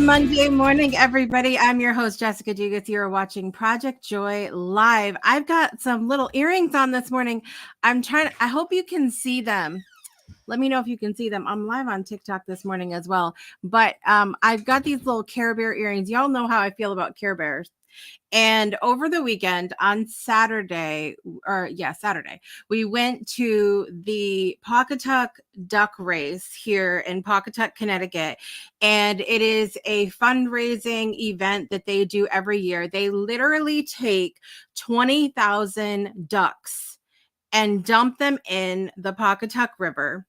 Monday morning, everybody. I'm your host, Jessica Dugas. You're watching Project Joy Live. I've got some little earrings on this morning. I hope you can see them. Let me know if you can see them. I'm live on TikTok this morning as well. But I've got these little Care Bear earrings. Y'all know how I feel about Care Bears. And over the weekend on Saturday, we went to the Pawcatuck Duck Race here in Pawcatuck, Connecticut. And it is a fundraising event that they do every year. They literally take 20,000 ducks and dump them in the Pawcatuck River.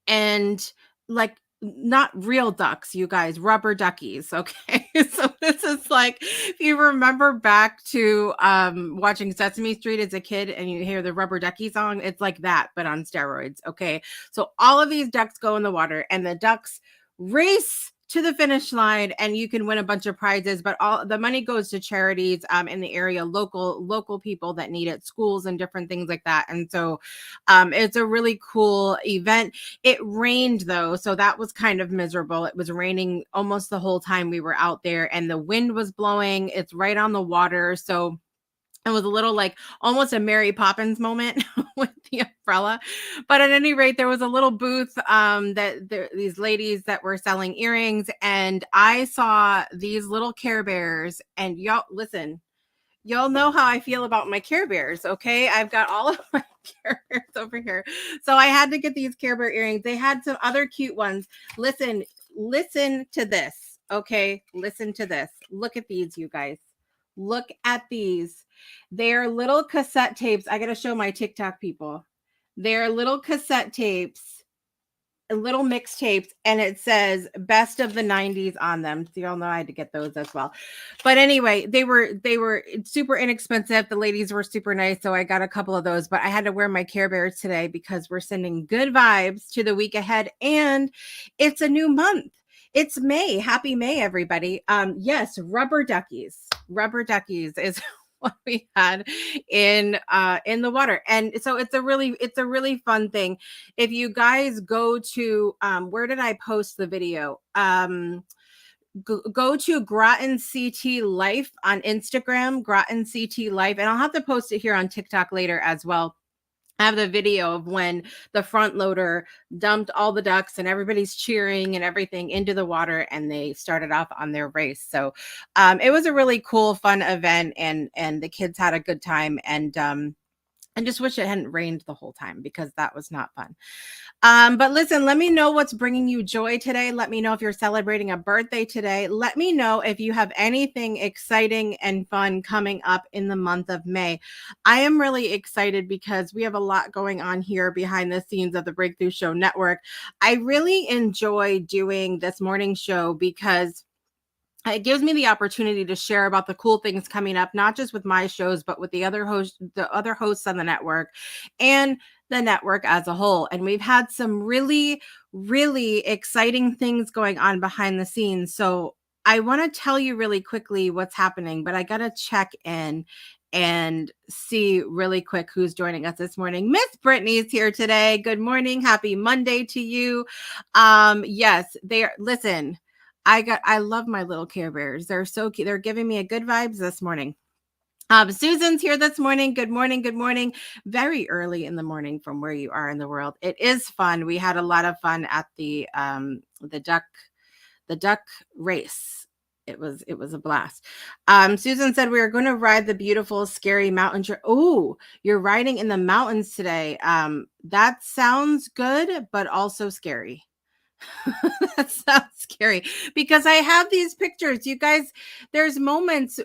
And like, not real ducks, you guys, rubber duckies. Okay. So this is like, if you remember back to watching Sesame Street as a kid and you hear the rubber ducky song, it's like that, but on steroids. Okay. So all of these ducks go in the water and the ducks race to the finish line, and you can win a bunch of prizes, but all the money goes to charities in the area, local people that need it, schools and different things like that. And so it's a really cool event. It rained though, so that was kind of miserable. It was raining almost the whole time we were out there, and the wind was blowing. It's right on the water, so it was a little like almost a Mary Poppins moment with the umbrella. But at any rate, there was a little booth these ladies that were selling earrings, and I saw these little Care Bears. And y'all, listen, y'all know how I feel about my Care Bears, okay? I've got all of my Care Bears over here. So I had to get these Care Bear earrings. They had some other cute ones. Listen to this, okay? Listen to this. Look at these, you guys. Look at these. They're little cassette tapes. I got to show my TikTok people. They're little cassette tapes, little mixtapes, and it says best of the 90s on them. So y'all know I had to get those as well. But anyway, they were super inexpensive. The ladies were super nice, so I got a couple of those, but I had to wear my Care Bears today because we're sending good vibes to the week ahead, and it's a new month. It's May. Happy May, everybody. Yes, rubber duckies. Rubber duckies is what we had in the water. And so it's a really fun thing. If you guys go to where did I post the video? Go to Groton CT Life on Instagram, Groton CT Life, and I'll have to post it here on TikTok later as well. I have the video of when the front loader dumped all the ducks and everybody's cheering and everything into the water, and they started off on their race. So it was a really cool, fun event, and the kids had a good time. And I just wish it hadn't rained the whole time because that was not fun. But listen, let me know what's bringing you joy today. Let me know if you're celebrating a birthday today. Let me know if you have anything exciting and fun coming up in the month of May. I am really excited because we have a lot going on here behind the scenes of the Breakthrough Show Network. I really enjoy doing this morning show because it gives me the opportunity to share about the cool things coming up, not just with my shows, but with the other hosts on the network and the network as a whole. And we've had some really, really exciting things going on behind the scenes. So I want to tell you really quickly what's happening, but I got to check in and see really quick who's joining us this morning. Miss Brittany's here today. Good morning. Happy Monday to you. Yes, listen, I love my little Care Bears. They're so cute. They're giving me a good vibes this morning. Susan's here this morning. Good morning. Good morning. Very early in the morning from where you are in the world. It is fun. We had a lot of fun at the duck race. It was a blast. Susan said we are going to ride the beautiful, scary mountain. Oh, you're riding in the mountains today. That sounds good, but also scary. That sounds scary because I have these pictures. You guys, there's moments,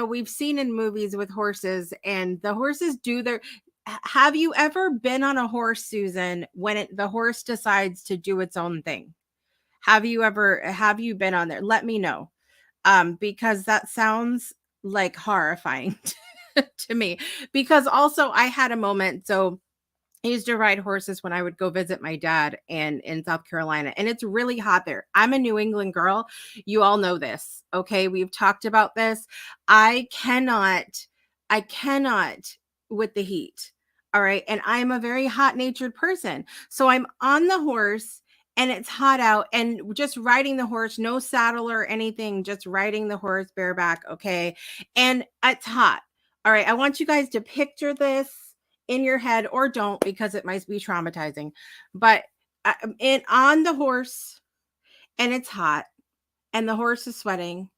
we've seen in movies with horses, and the horses do their. Have you ever been on a horse, Susan, when the horse decides to do its own thing? Have you been on there? Let me know. Because that sounds like horrifying to me, because also I had a moment. So I used to ride horses when I would go visit my dad in South Carolina, and it's really hot there. I'm a New England girl. You all know this. Okay. We've talked about this. I cannot with the heat. All right. And I'm a very hot natured person. So I'm on the horse and it's hot out, and just riding the horse, no saddle or anything, just riding the horse bareback, okay? And it's hot. All right, I want you guys to picture this in your head, or don't, because it might be traumatizing. But on the horse, and it's hot, and the horse is sweating,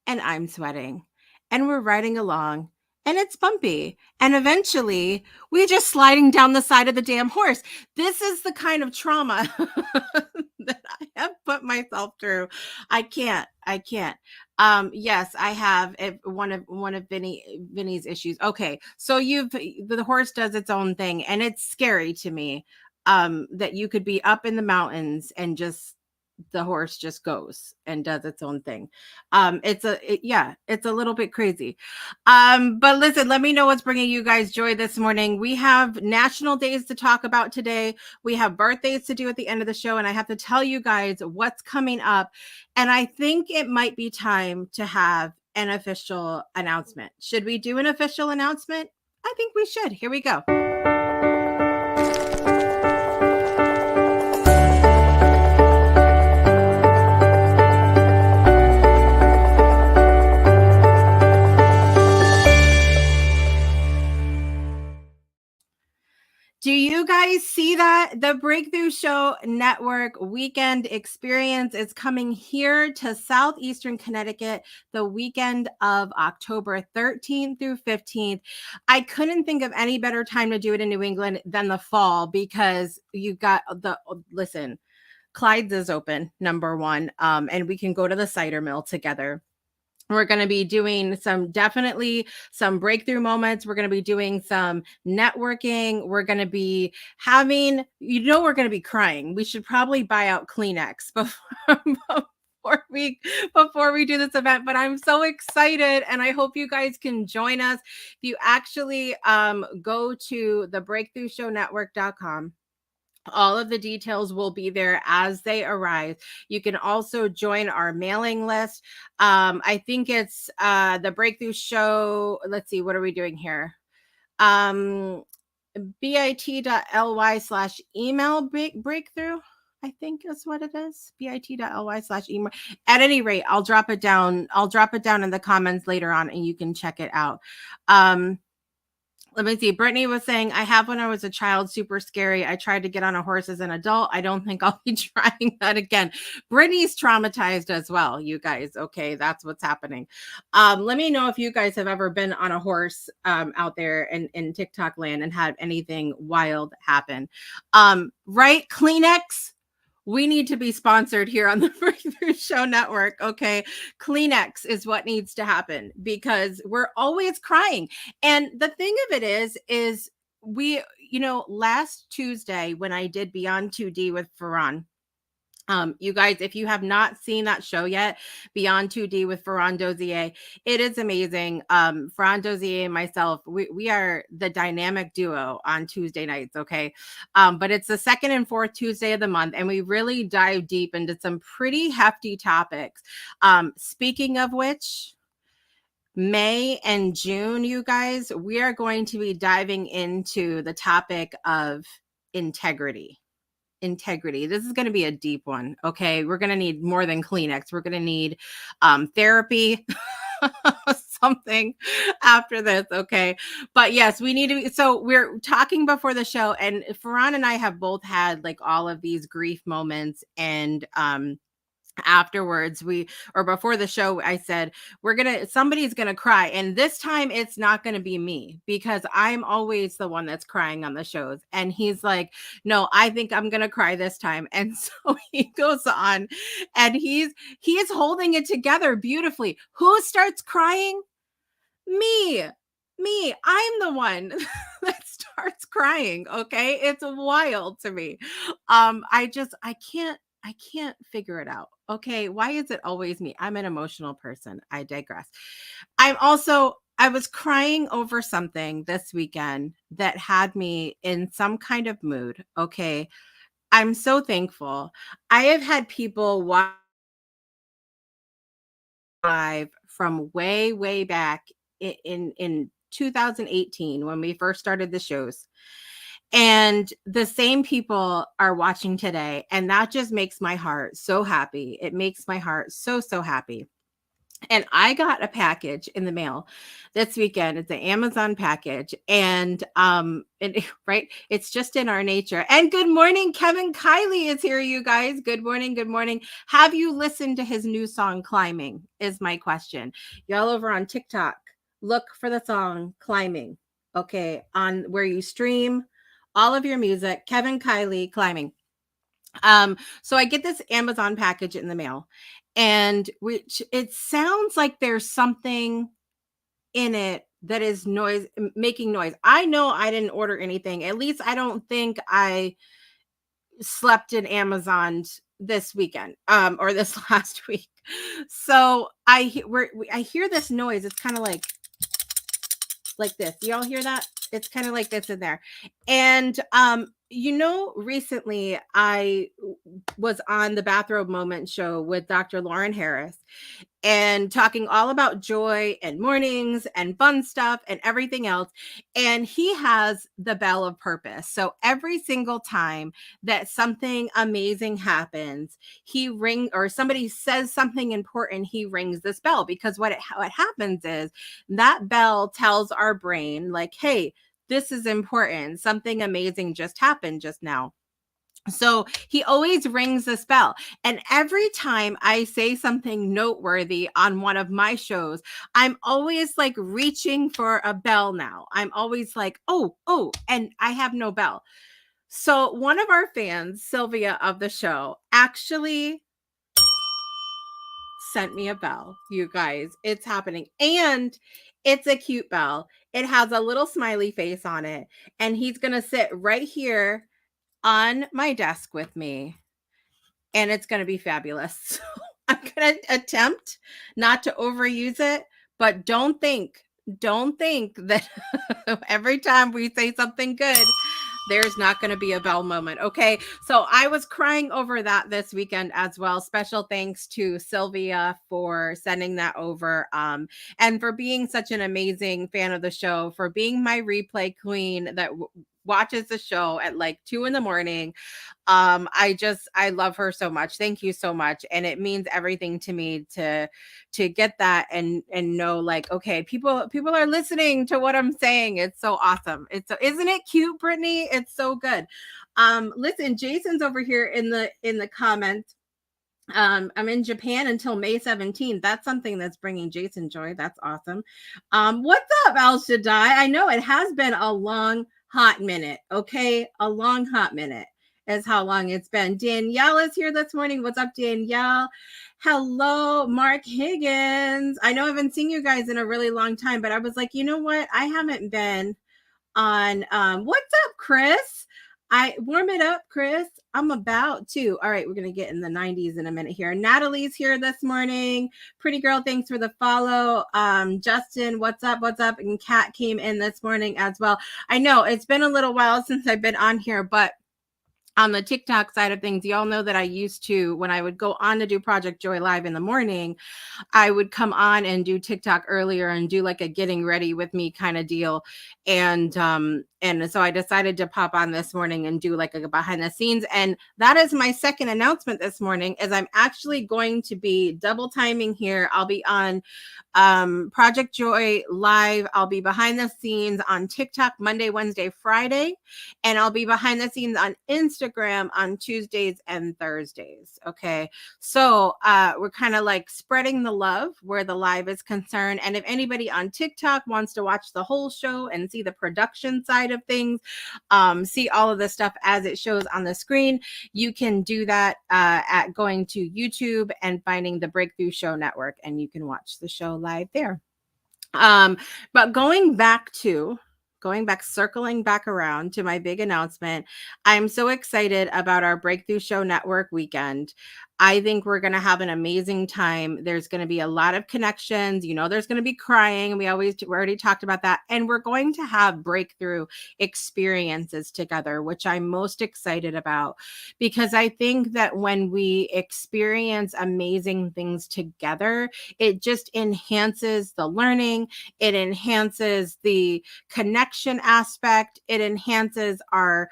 and I'm sweating, and we're riding along, and it's bumpy, and eventually we're just sliding down the side of the damn horse. This is the kind of trauma that I have put myself through. I can't. Yes, I have one of Vinny's issues. Okay, so the horse does its own thing, and it's scary to me that you could be up in the mountains and just the horse just goes and does its own thing. It's a little bit crazy. But listen, let me know what's bringing you guys joy this morning. We have national days to talk about today. We have birthdays to do at the end of the show, and I have to tell you guys what's coming up. And I think it might be time to have an official announcement. Should we do an official announcement? I think we should. Here we go. Do you guys see that? The Breakthrough Show Network weekend experience is coming here to Southeastern Connecticut the weekend of October 13th through 15th. I couldn't think of any better time to do it in New England than the fall, because you got listen, Clyde's is open, number one, and we can go to the cider mill together. We're going to be doing definitely some breakthrough moments. We're going to be doing some networking. We're going to be having, we're going to be crying. We should probably buy out Kleenex before we do this event. But I'm so excited, and I hope you guys can join us. If you actually go to thebreakthroughshownetwork.com, all of the details will be there as they arrive. You can also join our mailing list. I think it's the Breakthrough Show. Let's see, what are we doing here? bit.ly/email breakthrough, I think is what it is. bit.ly/email. At any rate, I'll drop it down. I'll drop it down in the comments later on, and you can check it out. Let me see. Brittany was saying, I have when I was a child, super scary. I tried to get on a horse as an adult. I don't think I'll be trying that again. Brittany's traumatized as well, you guys. Okay, that's what's happening. Let me know if you guys have ever been on a horse out there in TikTok land and had anything wild happen. Right? Kleenex. We need to be sponsored here on the Breakthrough Show Network. Okay. Kleenex is what needs to happen, because we're always crying. And the thing of it is we, last Tuesday when I did Beyond 2D with Ferran, you guys, if you have not seen that show yet, Beyond 2D with Ferran Dozier, it is amazing. Ferran Dozier and myself, we are the dynamic duo on Tuesday nights, okay? But it's the second and fourth Tuesday of the month, and we really dive deep into some pretty hefty topics. Speaking of which, May and June, you guys, we are going to be diving into the topic of integrity. This is going to be a deep one. Okay. We're going to need more than Kleenex. We're going to need therapy, something after this. Okay. But yes, we need to. So we're talking before the show, and Ferran and I have both had like all of these grief moments, and afterwards before the show, I said, somebody's gonna cry, and this time it's not gonna be me, because I'm always the one that's crying on the shows. And he's like, no, I think I'm gonna cry this time. And so he goes on, and he's holding it together beautifully. Who starts crying? Me. I'm the one that starts crying. Okay, it's wild to me. I can't figure it out. Okay, why is it always me? I'm an emotional person. I digress. I was crying over something this weekend that had me in some kind of mood. Okay, I'm so thankful. I have had people watch live from way back in 2018 when we first started the shows. And the same people are watching today. And that just makes my heart so happy. It makes my heart so, so happy. And I got a package in the mail this weekend. It's an Amazon package. And right, it's just in our nature. And good morning, Kevin Kiley is here, you guys. Good morning, good morning. Have you listened to his new song, Climbing, is my question. Y'all over on TikTok, look for the song Climbing. Okay, on where you stream all of your music, Kevin Kiley, Climbing. So I get this Amazon package in the mail, and which it sounds like there's something in it that is making noise. I know I didn't order anything. At least I don't think I slept in Amazon this weekend or this last week. So I hear this noise. It's kind of like this. Y'all hear that? It's kind of like this in there. And recently I was on the Bathrobe Moment show with Dr. Lauren Harris and talking all about joy and mornings and fun stuff and everything else. And he has the bell of purpose. So every single time that something amazing happens, he rings, or somebody says something important, he rings this bell, because what happens is that bell tells our brain like, hey, this is important. Something amazing just happened just now. So he always rings this bell. And every time I say something noteworthy on one of my shows, I'm always like reaching for a bell now. I'm always like, oh, and I have no bell. So one of our fans, Sylvia of the show, actually sent me a bell. You guys, it's happening. And it's a cute bell. It has a little smiley face on it. And he's going to sit right here on my desk with me, and it's going to be fabulous. So I'm going to attempt not to overuse it, but don't think that every time we say something good, there's not going to be a bell moment. Okay. So I was crying over that this weekend as well. Special thanks to Sylvia for sending that over. And for being such an amazing fan of the show, for being my replay queen that watches the show at like 2 a.m. I love her so much. Thank you so much. And it means everything to me to get that and know like, okay, people are listening to what I'm saying. It's so awesome. Isn't it cute, Brittany? It's so good. Listen, Jason's over here in the comments. I'm in Japan until May 17th. That's something that's bringing Jason joy. That's awesome. What's up, Al Shaddai? I know it has been a long, hot minute. Okay. A long, hot minute is how long it's been. Danielle is here this morning. What's up, Danielle? Hello, Mark Higgins. I know I haven't seen you guys in a really long time, but I was like, you know what? I haven't been on, what's up, Chris? I warm it up, Chris. I'm about to. All right, we're going to get in the 90s in a minute here. Natalie's here this morning. Pretty girl, thanks for the follow. Justin, what's up? What's up? And Kat came in this morning as well. I know it's been a little while since I've been on here, but on the TikTok side of things, y'all know that I used to, when I would go on to do Project Joy Live in the morning, I would come on and do TikTok earlier and do like a getting ready with me kind of deal. And so I decided to pop on this morning and do like a behind the scenes. And that is my second announcement this morning, is I'm actually going to be double timing here. I'll be on Project Joy Live. I'll be behind the scenes on TikTok Monday, Wednesday, Friday, and I'll be behind the scenes on Instagram on Tuesdays and Thursdays. Okay. So we're kind of like spreading the love where the live is concerned. And if anybody on TikTok wants to watch the whole show and see the production side of things, see all of the stuff as it shows on the screen, you can do that at going to YouTube and finding the Breakthrough Show Network, and you can watch the show live there. But circling back around to my big announcement, I'm so excited about our Breakthrough Show Network weekend. I think we're going to have an amazing time. There's going to be a lot of connections. There's going to be crying. We already talked about that. And we're going to have breakthrough experiences together, which I'm most excited about, because I think that when we experience amazing things together, it just enhances the learning. It enhances the connection aspect. It enhances our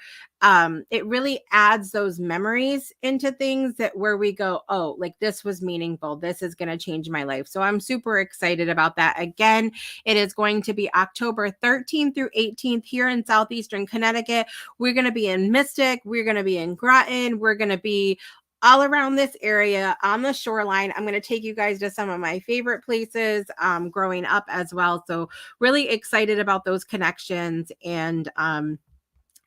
it really adds those memories into things that where we go, oh, like this was meaningful. This is going to change my life. So I'm super excited about that. Again, it is going to be October 13th through 18th here in Southeastern Connecticut. We're going to be in Mystic. We're going to be in Groton. We're going to be all around this area on the shoreline. I'm going to take you guys to some of my favorite places growing up as well. So really excited about those connections, and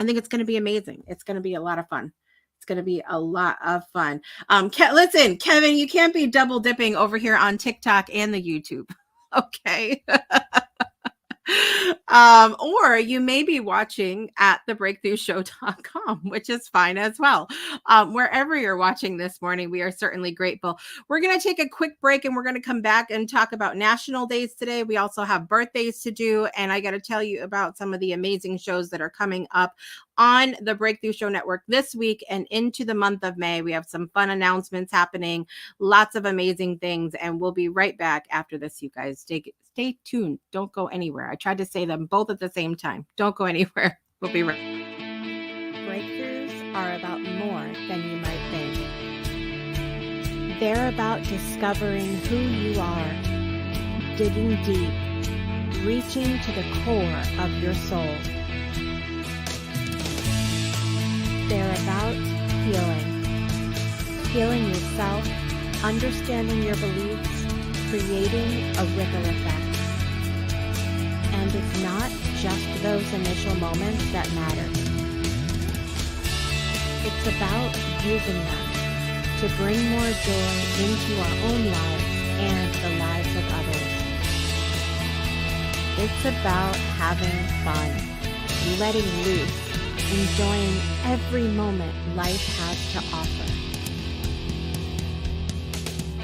I think it's going to be amazing. It's going to be a lot of fun. It's going to be a lot of fun. Listen, Kevin, you can't be double dipping over here on TikTok and the YouTube. Okay. Or you may be watching at thebreakthroughshow.com, which is fine as well. Wherever you're watching this morning, we are certainly grateful. We're going to take a quick break and we're going to come back and talk about national days today. We also have birthdays to do, and I got to tell you about some of the amazing shows that are coming up on the Breakthrough Show Network this week and into the month of May. We have some fun announcements happening, lots of amazing things, and we'll be right back after this, you guys. Stay tuned. Don't go anywhere. I tried to say them both at the same time. Don't go anywhere. We'll be right back. Breakthroughs are about more than you might think. They're about discovering who you are, digging deep, reaching to the core of your soul. They're about healing yourself, understanding your beliefs, creating a ripple effect. And it's not just those initial moments that matter. It's about using them to bring more joy into our own lives and the lives of others. It's about having fun, letting loose, enjoying every moment life has to offer.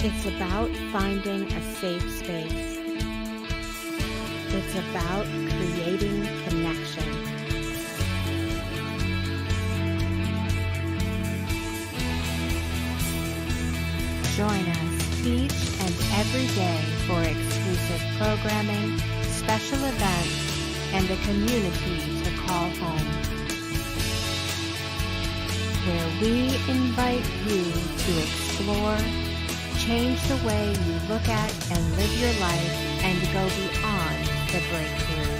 It's about finding a safe space. It's about creating connection. Join us each and every day for exclusive programming, special events, and a community to call home, where we invite you to explore, change the way you look at and live your life, and go beyond the breakthrough.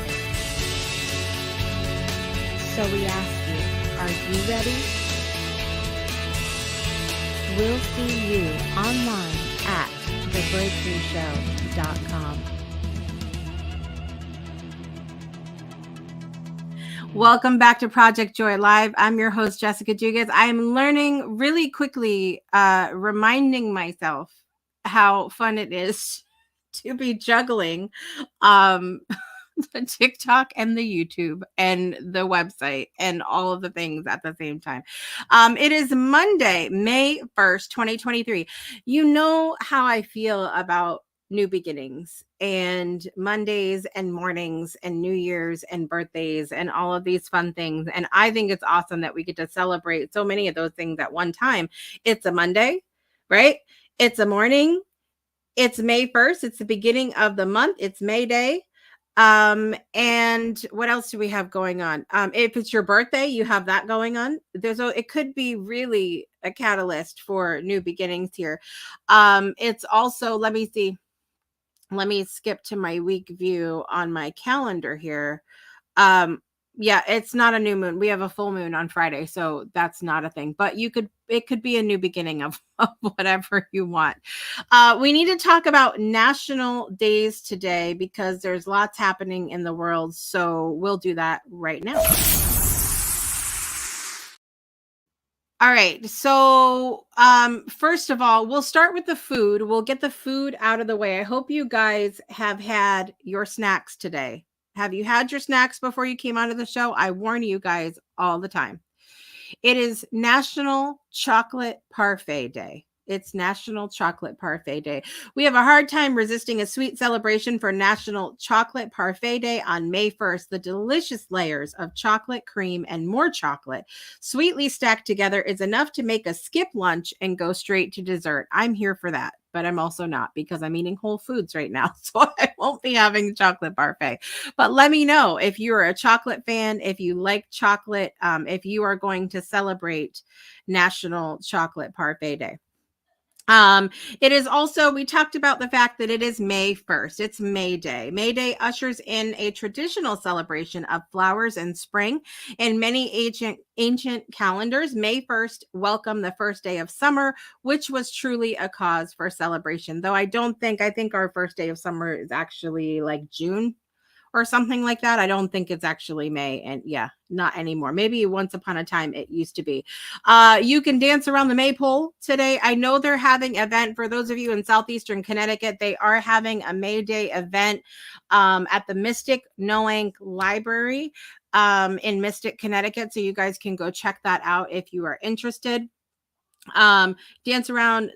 So we ask you, are you ready? We'll see you online at thebreakthroughshow.com. Welcome back to Project Joy Live. I'm your host, Jessica Dugas. I am learning really quickly, reminding myself how fun it is to be juggling the TikTok and the YouTube and the website and all of the things at the same time. It is Monday, May 1st, 2023. You know how I feel about new beginnings and Mondays and mornings and New Year's and birthdays and all of these fun things. And I think it's awesome that we get to celebrate so many of those things at one time. It's a Monday, right? It's a morning. It's May 1st. It's the beginning of the month. It's May Day. And what else do we have going on? If it's your birthday, you have that going on. It could be really a catalyst for new beginnings here. It's also, let me see. Let me skip to my week view on my calendar here. Yeah, it's not a new moon. We have a full moon on Friday, so that's not a thing. But it could be a new beginning of whatever you want. We need to talk about national days today because there's lots happening in the world. So we'll do that right now. All right. So, first of all, we'll start with the food. We'll get the food out of the way. I hope you guys have had your snacks today. Have you had your snacks before you came onto the show? I warn you guys all the time. It is National Chocolate Parfait Day. It's National Chocolate Parfait Day. We have a hard time resisting a sweet celebration for National Chocolate Parfait Day on May 1st. The delicious layers of chocolate, cream, and more chocolate sweetly stacked together is enough to make us skip lunch and go straight to dessert. I'm here for that, but I'm also not because I'm eating Whole Foods right now. So I won't be having chocolate parfait. But let me know if you're a chocolate fan, if you like chocolate, if you are going to celebrate National Chocolate Parfait Day. It is also, we talked about the fact that it is May 1st. It's May Day. May Day ushers in a traditional celebration of flowers and spring. In many ancient calendars, May 1st welcomed the first day of summer, which was truly a cause for celebration. Though I think our first day of summer is actually like June or something like that. I don't think it's actually May. And yeah, not anymore. Maybe once upon a time it used to be. You can dance around the maypole today. I know they're having an event for those of you in southeastern Connecticut. They are having a May Day event at the Mystic Noank Library in Mystic, Connecticut. So you guys can go check that out if you are interested. Dance around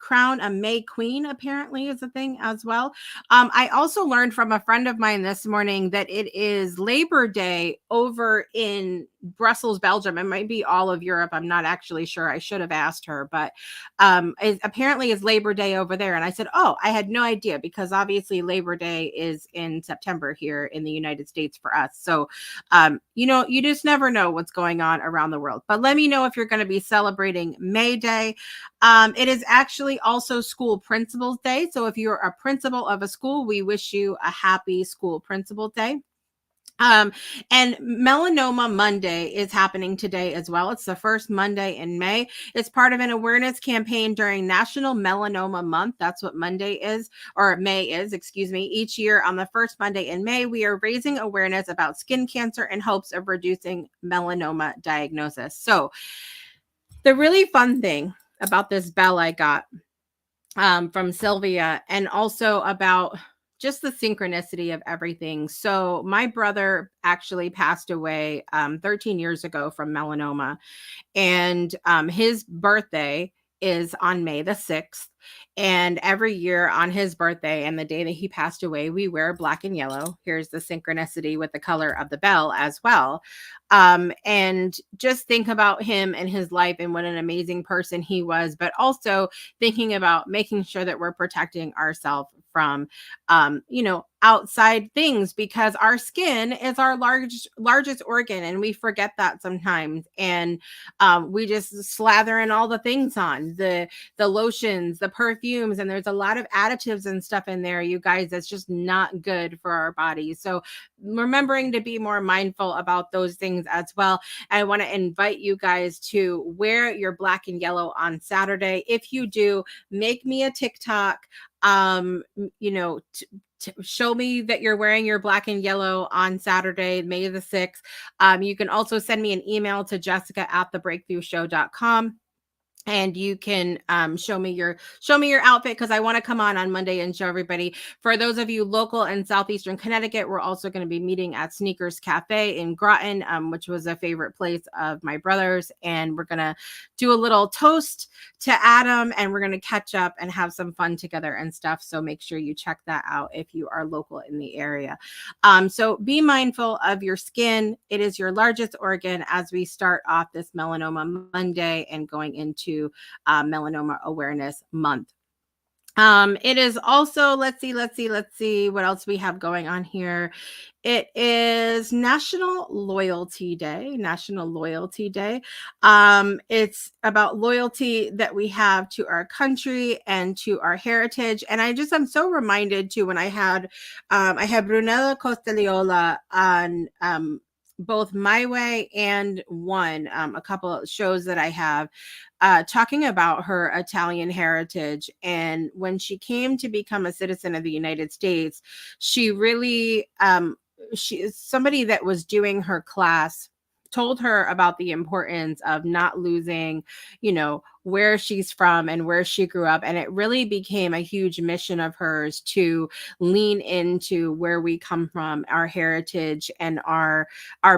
crown a May Queen apparently is a thing as well. I also learned from a friend of mine this morning that it is Labor Day over in Brussels, Belgium. It might be all of Europe. I'm not actually sure. I should have asked her, but it apparently is Labor Day over there. And I said, oh, I had no idea because obviously Labor Day is in September here in the United States for us. So, you just never know what's going on around the world. But let me know if you're going to be celebrating May Day. It is actually also School Principals Day. So if you're a principal of a school, we wish you a happy School Principal Day. And Melanoma Monday is happening today as well. It's the first Monday in May. It's part of an awareness campaign during National Melanoma Month. That's what Monday is, or May is, excuse me. Each year on the first Monday in May, we are raising awareness about skin cancer in hopes of reducing melanoma diagnosis. So the really fun thing about this bell I got from Sylvia, and also about just the synchronicity of everything. So my brother actually passed away 13 years ago from melanoma, and his birthday is on May the 6th. And every year on his birthday and the day that he passed away, we wear black and yellow. Here's the synchronicity with the color of the bell as well. And just think about him and his life and what an amazing person he was, but also thinking about making sure that we're protecting ourselves from, outside things, because our skin is our largest organ, and we forget that sometimes. And we just slather in all the things on the lotions, the perfumes, and there's a lot of additives and stuff in there, you guys, that's just not good for our bodies. So remembering to be more mindful about those things as well. I want to invite you guys to wear your black and yellow on Saturday. If you do, make me a TikTok, show me that you're wearing your black and yellow on Saturday, May the 6th. You can also send me an email to jessica@thebreakthroughshow.com. And you can show me your outfit, because I want to come on Monday and show everybody. For those of you local in southeastern Connecticut, we're also going to be meeting at Sneakers Cafe in Groton, which was a favorite place of my brother's. And we're going to do a little toast to Adam, and we're going to catch up and have some fun together and stuff. So make sure you check that out if you are local in the area. So be mindful of your skin. It is your largest organ as we start off this Melanoma Monday and going into Melanoma Awareness Month. It is also, let's see what else we have going on here. It is National Loyalty Day. It's about loyalty that we have to our country and to our heritage. And I'm so reminded too, when I had Brunella Costellola on both My Way and One, a couple of shows that I have, talking about her Italian heritage. And when she came to become a citizen of the United States, she really, she is somebody that was doing her class told her about the importance of not losing, where she's from and where she grew up. And it really became a huge mission of hers to lean into where we come from, our heritage and our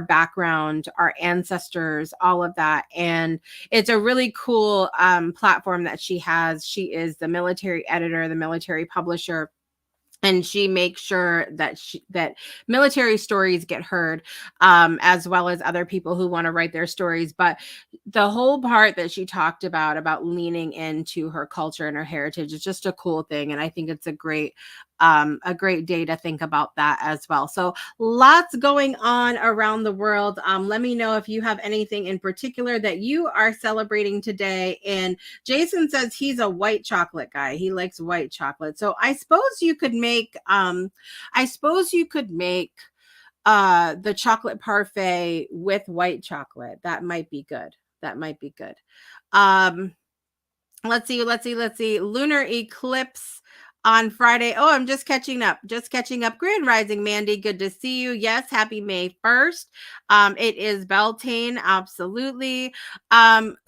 background, our ancestors, all of that. And it's a really cool platform that she has. She is the military editor, the military publisher, and she makes sure that military stories get heard, as well as other people who want to write their stories. But the whole part that she talked about leaning into her culture and her heritage is just a cool thing. And I think it's a great day to think about that as well. So lots going on around the world. Let me know if you have anything in particular that you are celebrating today. And Jason says he's a white chocolate guy. He likes white chocolate. So I suppose you could make the chocolate parfait with white chocolate. That might be good. Let's see. Lunar eclipse on Friday. Oh, I'm just catching up. Grand Rising, Mandy. Good to see you. Yes, happy May 1st. It is Beltane. Absolutely.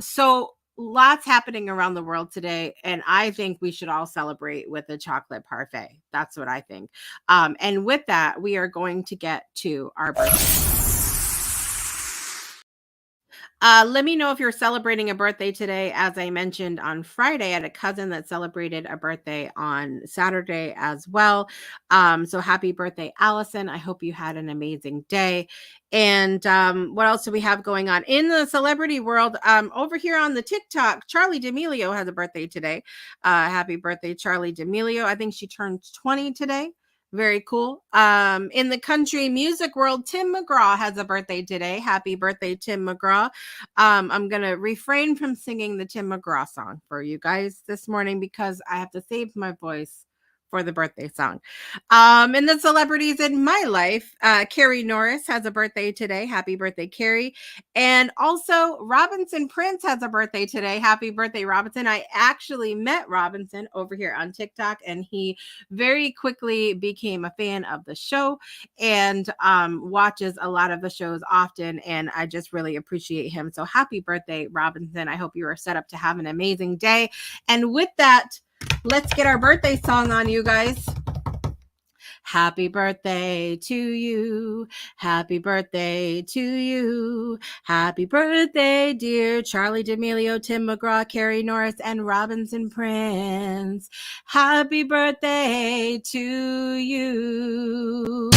So lots happening around the world today, and I think we should all celebrate with a chocolate parfait. That's what I think. And with that, we are going to get to our birthday. Let me know if you're celebrating a birthday today. As I mentioned on Friday, I had a cousin that celebrated a birthday on Saturday as well. So happy birthday, Allison. I hope you had an amazing day. And what else do we have going on in the celebrity world? Over here on the TikTok, Charlie D'Amelio has a birthday today. Happy birthday, Charlie D'Amelio. I think she turned 20 today. Very cool. In the country music world, Tim McGraw has a birthday today. Happy birthday, Tim McGraw. I'm going to refrain from singing the Tim McGraw song for you guys this morning because I have to save my voice for the birthday song. And the celebrities in my life, Carrie Norris has a birthday today. Happy birthday, Carrie. And also Robinson Prince has a birthday today. Happy birthday, Robinson. I actually met Robinson over here on TikTok, and he very quickly became a fan of the show and watches a lot of the shows often. And I just really appreciate him. So happy birthday, Robinson. I hope you are set up to have an amazing day. And with that, let's get our birthday song on, you guys. Happy birthday to you. Happy birthday to you. Happy birthday, dear Charlie D'Amelio, Tim McGraw, Carrie Norris, and Robinson Prince. Happy birthday to you.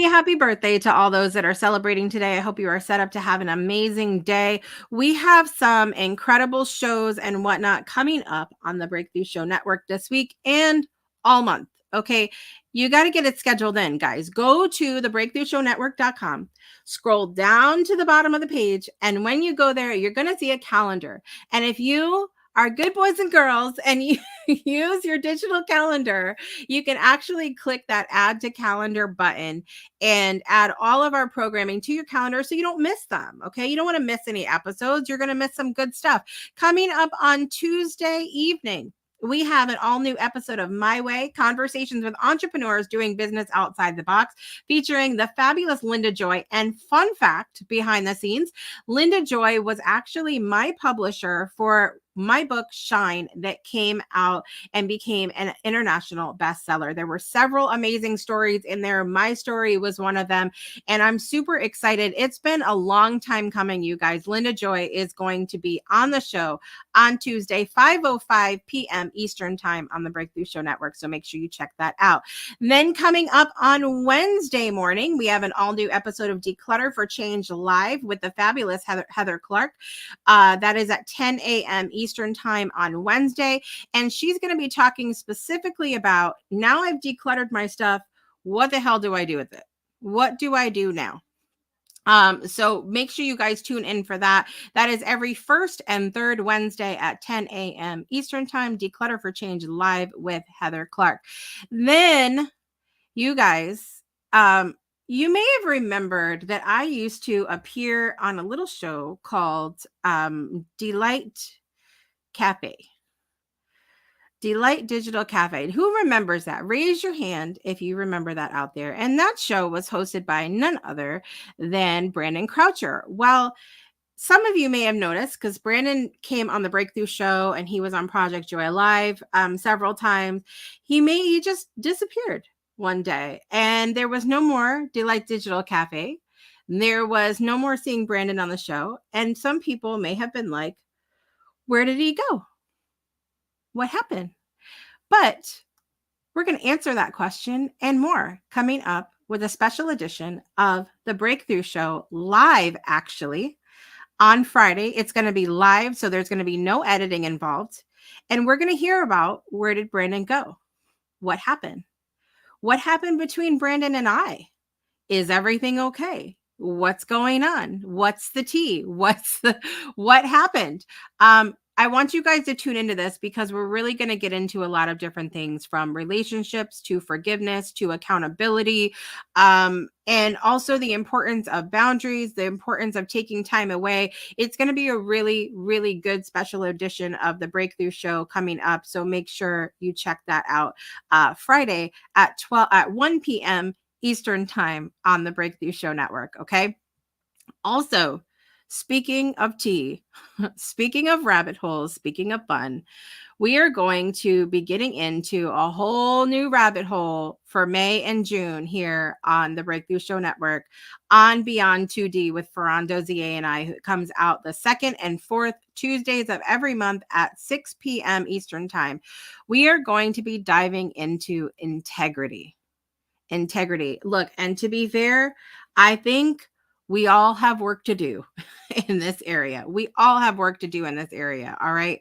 Happy birthday to all those that are celebrating today. I hope you are set up to have an amazing day. We have some incredible shows and whatnot coming up on the Breakthrough Show Network this week and all month. Okay, you got to get it scheduled in, guys. Go to thebreakthroughshownetwork.com, scroll down to the bottom of the page, and when you go there, you're going to see a calendar. And if you are good boys and girls and you use your digital calendar, you can actually click that add to calendar button and add all of our programming to your calendar so you don't miss them. Okay, you don't want to miss any episodes. You're going to miss some good stuff. Coming up on Tuesday evening, we have an all-new episode of My Way, Conversations with Entrepreneurs Doing Business Outside the Box, featuring the fabulous Linda Joy. And fun fact behind the scenes, Linda Joy was actually my publisher for my book Shine that came out and became an international bestseller. There were several amazing stories in there. My story was one of them, and I'm super excited. It's been a long time coming, you guys. Linda Joy is going to be on the show on Tuesday, 5:05 p.m. Eastern Time on the Breakthrough Show Network, so make sure you check that out. Then coming up on Wednesday morning, we have an all-new episode of Declutter for Change Live with the fabulous Heather Clark. That is at 10 a.m. Eastern Time on Wednesday. And she's going to be talking specifically about, now I've decluttered my stuff, what the hell do I do with it? What do I do now? So make sure you guys tune in for that. That is every first and third Wednesday at 10 a.m. Eastern Time. Declutter for Change Live with Heather Clark. Then You guys, you may have remembered that I used to appear on a little show called Delight Cafe. Delight Digital Cafe. Who remembers that? Raise your hand if you remember that out there. And that show was hosted by none other than Brandon Croucher. Well, some of you may have noticed because Brandon came on the Breakthrough Show and he was on Project Joy Live several times. He just disappeared one day, and there was no more Delight Digital Cafe. There was no more seeing Brandon on the show. And some people may have been like, where did he go? What happened? But we're going to answer that question and more coming up with a special edition of the Breakthrough Show live, actually. On Friday, it's going to be live, so there's going to be no editing involved. And we're going to hear about, where did Brandon go? What happened? What happened between Brandon and I? Is everything okay? What's going on? What's the tea? What happened? I want you guys to tune into this because we're really going to get into a lot of different things, from relationships to forgiveness to accountability, and also the importance of boundaries, the importance of taking time away. It's going to be a really, really good special edition of the Breakthrough Show coming up. So make sure you check that out Friday at 1 p.m. Eastern Time on the Breakthrough Show Network. Okay. Also, speaking of tea, speaking of rabbit holes, speaking of fun, we are going to be getting into a whole new rabbit hole for May and June here on the Breakthrough Show Network on Beyond 2D with Ferran Dozier and I, who comes out the second and fourth Tuesdays of every month at 6 p.m. Eastern Time. We are going to be diving into integrity. Look, and to be fair, I think we all have work to do in this area. All right.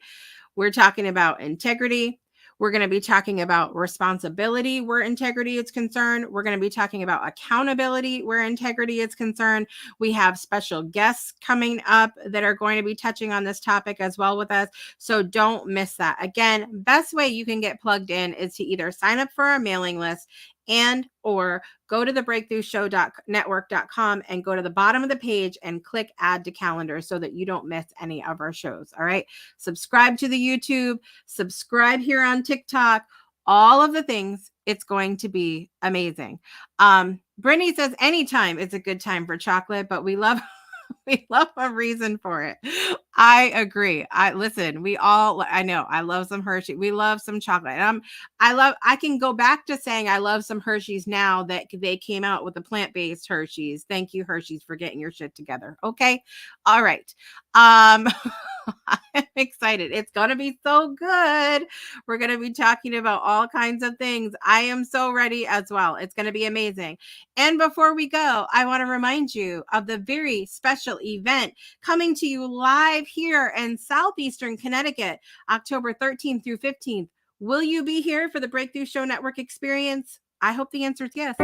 We're talking about integrity. We're going to be talking about responsibility where integrity is concerned. We're going to be talking about accountability where integrity is concerned. We have special guests coming up that are going to be touching on this topic as well with us. So don't miss that. Again, best way you can get plugged in is to either sign up for our mailing list and or go to the breakthroughshow.network.com and go to the bottom of the page and click add to calendar so that you don't miss any of our shows. All right. Subscribe to the YouTube, subscribe here on TikTok, all of the things. It's going to be amazing. Brittany says anytime it's a good time for chocolate, but we love a reason for it. I agree. I know I love some Hershey. We love some chocolate. I can go back to saying I love some Hershey's now that they came out with the plant-based Hershey's. Thank you, Hershey's, for getting your shit together. Okay. All right. I'm excited. It's going to be so good. We're going to be talking about all kinds of things. I am so ready as well. It's going to be amazing. And before we go, I want to remind you of the very special event coming to you live here in Southeastern Connecticut, October 13th through 15th. Will you be here for the Breakthrough Show Network experience? I hope the answer is yes.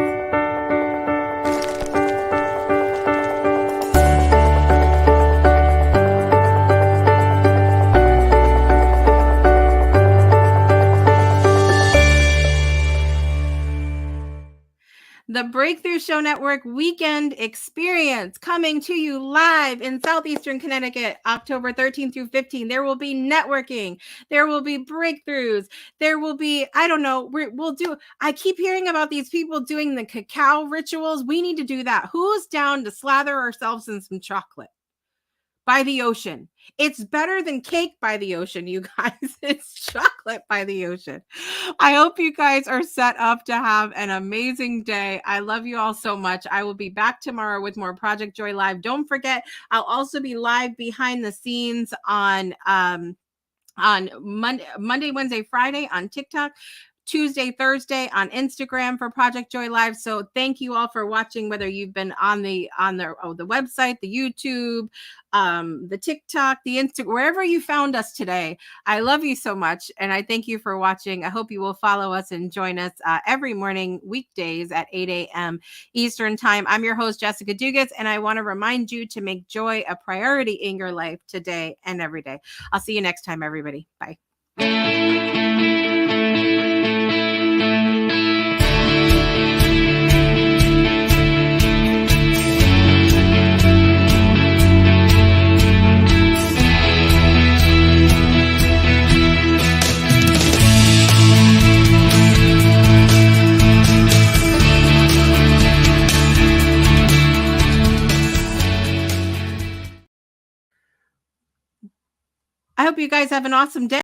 The Breakthrough Show Network Weekend Experience coming to you live in Southeastern Connecticut, October 13th through 15th. There will be networking. There will be breakthroughs. There will be, I keep hearing about these people doing the cacao rituals. We need to do that. Who's down to slather ourselves in some chocolate by the ocean? It's better than cake by the ocean, you guys. It's chocolate by the ocean. I hope you guys are set up to have an amazing day. I love you all so much. I will be back tomorrow with more Project Joy Live. Don't forget, I'll also be live behind the scenes on Monday, Wednesday, Friday on TikTok. Tuesday, Thursday on Instagram for Project Joy Live. So thank you all for watching, whether you've been on the website, the YouTube, the TikTok, the Instagram, wherever you found us today. I love you so much. And I thank you for watching. I hope you will follow us and join us every morning, weekdays at 8 a.m. Eastern Time. I'm your host, Jessica Dugas, and I want to remind you to make joy a priority in your life today and every day. I'll see you next time, everybody. Bye. I hope you guys have an awesome day.